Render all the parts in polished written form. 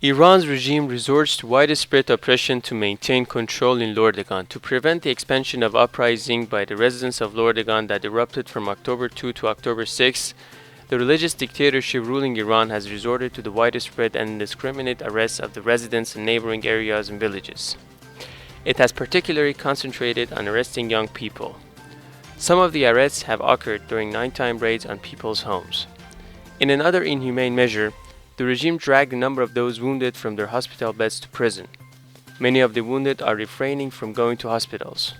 Iran's regime resorts to widespread oppression to maintain control in Lordegan. To prevent the expansion of uprising by the residents of Lordegan that erupted from October 2 to October 6, the religious dictatorship ruling Iran has resorted to the widespread and indiscriminate arrests of the residents in neighboring areas and villages. It has particularly concentrated on arresting young people. Some of the arrests have occurred during nighttime raids on people's homes. In another inhumane measure, the regime dragged a number of those wounded from their hospital beds to prison. Many of the wounded are refraining from going to hospitals.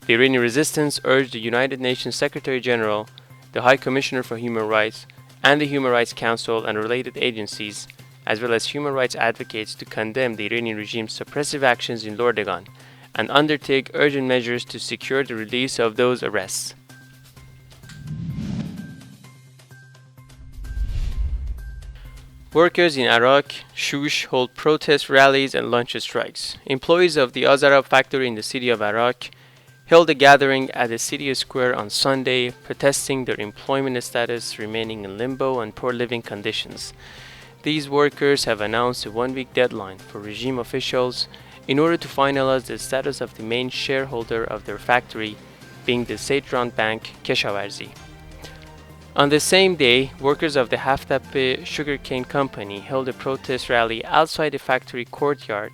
The Iranian resistance urged the United Nations Secretary General, the High Commissioner for Human Rights, and the Human Rights Council and related agencies, as well as human rights advocates, to condemn the Iranian regime's suppressive actions in Lordegan and undertake urgent measures to secure the release of those arrests. Workers in Iraq, Shush, hold protest rallies and launch strikes. Employees of the Azarab factory in the city of Iraq held a gathering at the city square on Sunday, protesting their employment status remaining in limbo and poor living conditions. These workers have announced a one-week deadline for regime officials in order to finalize the status of the main shareholder of their factory, being the state-run bank Keshavarzi. On the same day, workers of the Haftepe sugarcane company held a protest rally outside the factory courtyard,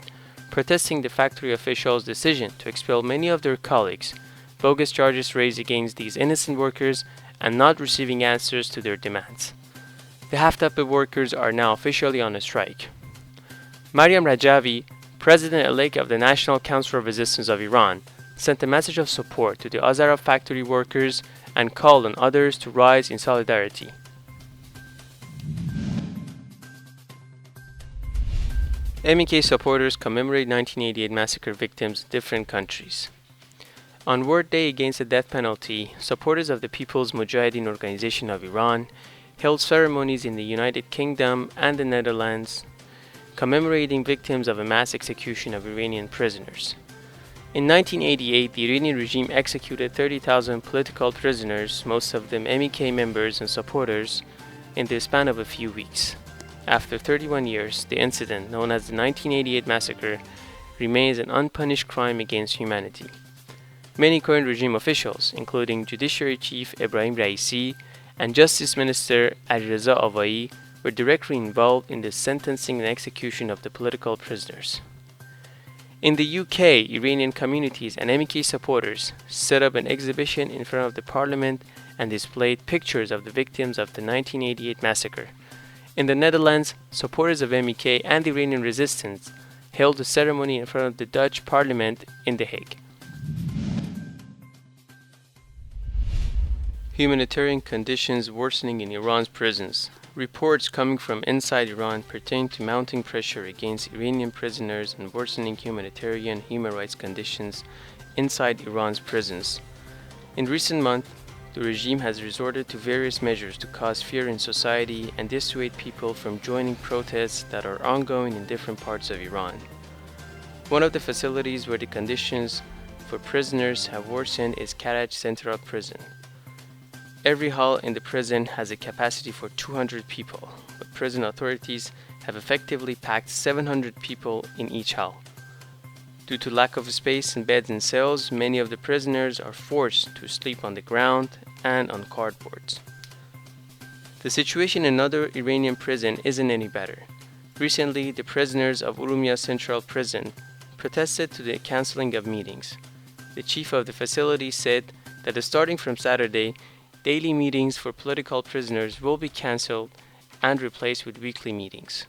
protesting the factory officials' decision to expel many of their colleagues, bogus charges raised against these innocent workers, and not receiving answers to their demands. The Haftepe workers are now officially on a strike. Mariam Rajavi, president-elect of the National Council of Resistance of Iran, sent a message of support to the Azarab factory workers and called on others to rise in solidarity. MEK supporters commemorate 1988 massacre victims in different countries. On World Day Against the Death Penalty, supporters of the People's Mujahedin Organization of Iran held ceremonies in the United Kingdom and the Netherlands, commemorating victims of a mass execution of Iranian prisoners. In 1988, the Iranian regime executed 30,000 political prisoners, most of them MEK members and supporters, in the span of a few weeks. After 31 years, the incident, known as the 1988 massacre, remains an unpunished crime against humanity. Many current regime officials, including Judiciary Chief Ebrahim Raisi and Justice Minister Alireza Avai, were directly involved in the sentencing and execution of the political prisoners. In the UK, Iranian communities and MEK supporters set up an exhibition in front of the parliament and displayed pictures of the victims of the 1988 massacre. In the Netherlands, supporters of MEK and the Iranian resistance held a ceremony in front of the Dutch parliament in The Hague. Humanitarian conditions worsening in Iran's prisons. Reports coming from inside Iran pertain to mounting pressure against Iranian prisoners and worsening humanitarian human rights conditions inside Iran's prisons. In recent months, the regime has resorted to various measures to cause fear in society and dissuade people from joining protests that are ongoing in different parts of Iran. One of the facilities where the conditions for prisoners have worsened is Karaj Central Prison. Every hall in the prison has a capacity for 200 people, but prison authorities have effectively packed 700 people in each hall. Due to lack of space and beds in cells, many of the prisoners are forced to sleep on the ground and on cardboards. The situation in another Iranian prison isn't any better. Recently, the prisoners of Urumia Central Prison protested to the canceling of meetings. The chief of the facility said that starting from Saturday, daily meetings for political prisoners will be cancelled and replaced with weekly meetings.